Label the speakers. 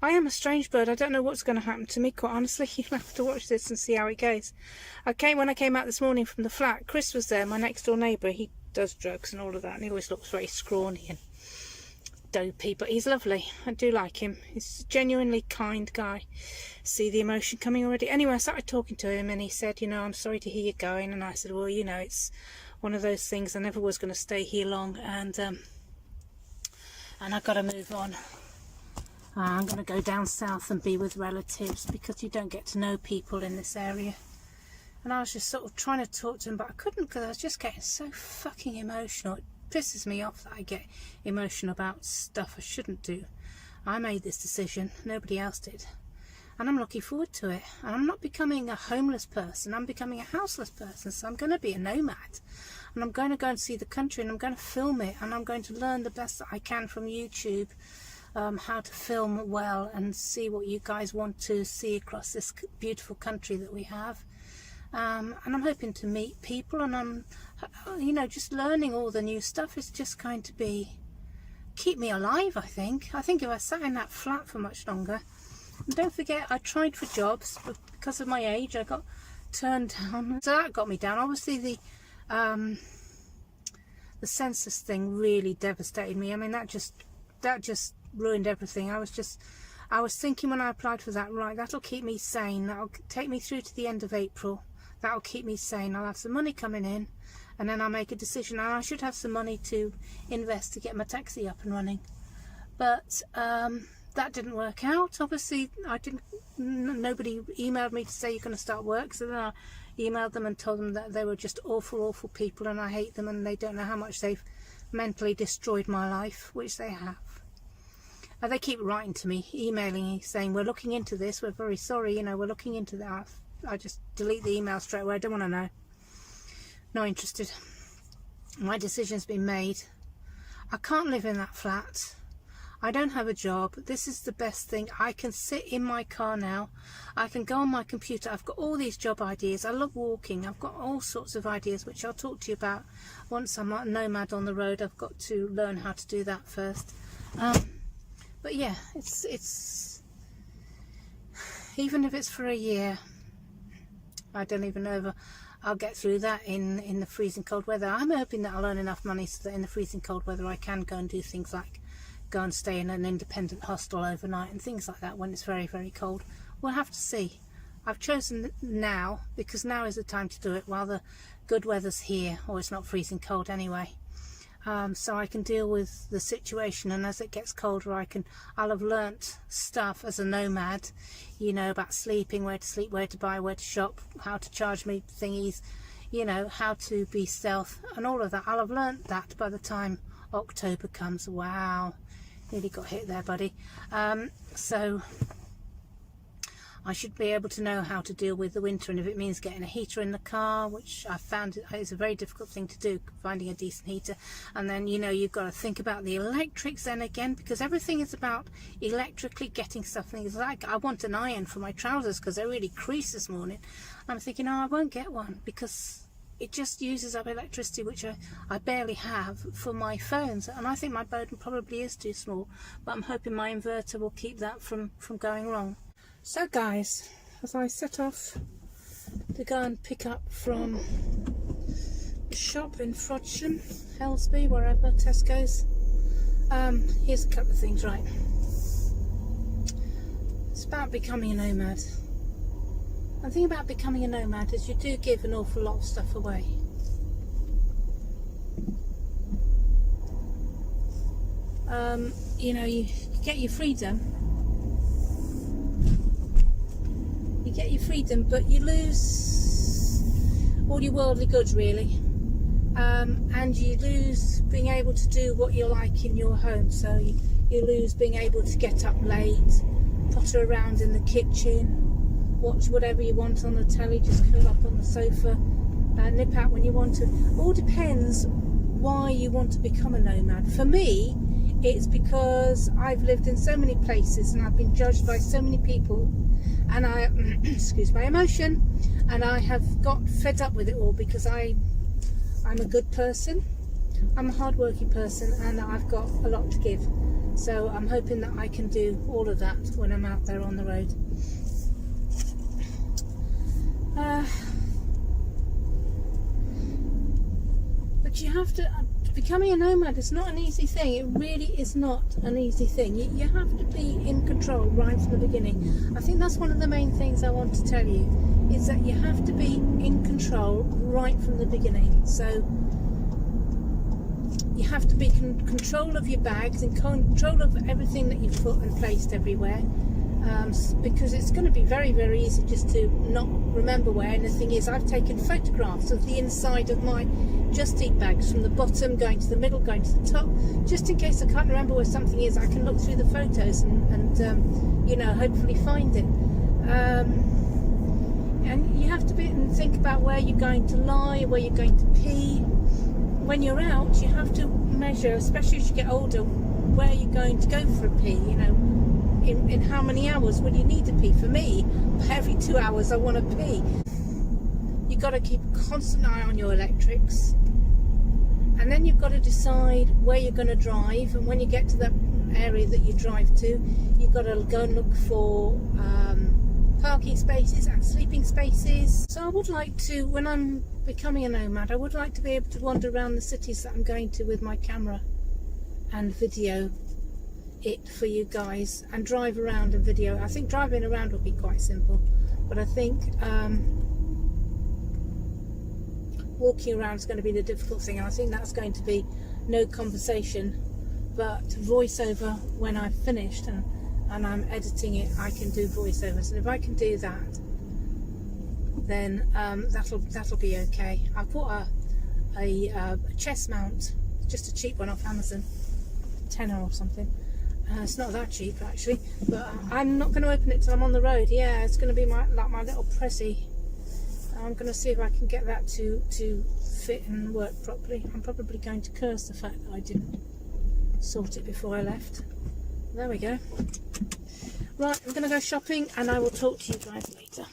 Speaker 1: I am a strange bird. I don't know what's going to happen to me, quite honestly. You'll have to watch this and see how it goes. When I came out this morning from the flat, Chris was there, my next door neighbour. He does drugs and all of that, and he always looks very scrawny and dopey, but he's lovely. I do like him. He's a genuinely kind guy. See the emotion coming already? Anyway, I started talking to him, and he said, you know, I'm sorry to hear you going. And I said, well, you know, it's one of those things. I never was going to stay here long, and I've got to move on. I'm going to go down south and be with relatives, because you don't get to know people in this area. And I was just sort of trying to talk to him, but I couldn't, because I was just getting so fucking emotional. It pisses me off that I get emotional about stuff I shouldn't do. I made this decision, nobody else did. And I'm looking forward to it. And I'm not becoming a homeless person, I'm becoming a houseless person. So I'm going to be a nomad. And I'm going to go and see the country, and I'm going to film it. And I'm going to learn the best that I can from YouTube. How to film well, and see what you guys want to see across this beautiful country that we have. And I'm hoping to meet people, and I'm, you know, just learning all the new stuff is just going to keep me alive, I think. I think if I sat in that flat for much longer. And don't forget, I tried for jobs, but because of my age I got turned down. So that got me down. Obviously the census thing really devastated me. I mean, that just ruined everything. I was thinking when I applied for that, right, that'll keep me sane, that'll take me through to the end of April, that'll keep me sane, I'll have some money coming in, and then I'll make a decision, and I should have some money to invest to get my taxi up and running. But that didn't work out. Obviously nobody emailed me to say you're going to start work, so then I emailed them and told them that they were just awful people, and I hate them, and they don't know how much they've mentally destroyed my life, which they have. They keep writing to me, emailing me, saying, we're looking into this, we're very sorry, you know, we're looking into that. I just delete the email straight away. I don't want to know. Not interested. My decision's been made. I can't live in that flat. I don't have a job. This is the best thing. I can sit in my car now. I can go on my computer. I've got all these job ideas. I love walking. I've got all sorts of ideas, which I'll talk to you about once I'm a nomad on the road. I've got to learn how to do that first. But yeah, it's even if it's for a year, I don't even know if I'll get through that in the freezing cold weather. I'm hoping that I'll earn enough money so that in the freezing cold weather I can go and do things like go and stay in an independent hostel overnight and things like that when it's very, very cold. We'll have to see. I've chosen now because now is the time to do it while the good weather's here, or it's not freezing cold anyway. So I can deal with the situation, and as it gets colder I'll have learnt stuff as a nomad, you know, about sleeping, where to sleep, where to buy, where to shop, how to charge me thingies, you know, how to be stealth and all of that. I'll have learnt that by the time October comes. Wow, nearly got hit there, buddy. So I should be able to know how to deal with the winter, and if it means getting a heater in the car, which I found is a very difficult thing to do, finding a decent heater. And then, you know, you've got to think about the electrics then again, because everything is about electrically getting stuff. Things like, I want an iron for my trousers because they really crease this morning. I'm thinking, oh, I won't get one because it just uses up electricity, which I barely have for my phones, and I think my modem probably is too small, but I'm hoping my inverter will keep that from going wrong. So guys, as I set off to go and pick up from the shop in Frodsham, Helsby, wherever, Tesco's, here's a couple of things, right? It's about becoming a nomad. The thing about becoming a nomad is you do give an awful lot of stuff away. You know, you get your freedom. Get your freedom, but you lose all your worldly goods, really, and you lose being able to do what you like in your home. So you lose being able to get up late, potter around in the kitchen, watch whatever you want on the telly, just curl up on the sofa, nip out when you want to. All depends why you want to become a nomad. For me, it's because I've lived in so many places and I've been judged by so many people, and I excuse my emotion, and I have got fed up with it all, because I'm a good person, I'm a hard-working person, and I've got a lot to give. So I'm hoping that I can do all of that when I'm out there on the road. But you have to, becoming a nomad is not an easy thing. It really is not an easy thing. You have to be in control right from the beginning. I think that's one of the main things I want to tell you, is that you have to be in control right from the beginning. So you have to be in control of your bags, in control of everything that you've put and placed everywhere, because it's going to be very, very easy just to not remember where anything is. I've taken photographs of the inside of my Just Eat bags, from the bottom going to the middle, going to the top, just in case I can't remember where something is. I can look through the photos and you know, hopefully find it. And you have to be and think about where you're going to lie, where you're going to pee. When you're out, you have to measure, especially as you get older, where you're going to go for a pee. You know, in how many hours will you need to pee? For me, every 2 hours I want to pee. You've got to keep a constant eye on your electrics, and then you've got to decide where you're going to drive. And when you get to that area that you drive to, you've got to go and look for parking spaces and sleeping spaces. So I would like to, when I'm becoming a nomad, I would like to be able to wander around the cities that I'm going to with my camera and video it for you guys, and drive around and video. I think driving around will be quite simple, but I think walking around is going to be the difficult thing, and I think that's going to be no conversation but voiceover. When I've finished and I'm editing it, I can do voiceovers, and if I can do that, then that'll be okay. I bought a chest mount, just a cheap one off Amazon, tenner or something. It's not that cheap actually, but I'm not going to open it till I'm on the road. Yeah, it's going to be my little pressy. I'm going to see if I can get that to fit and work properly. I'm probably going to curse the fact that I didn't sort it before I left. There we go. Right, I'm going to go shopping, and I will talk to you guys later.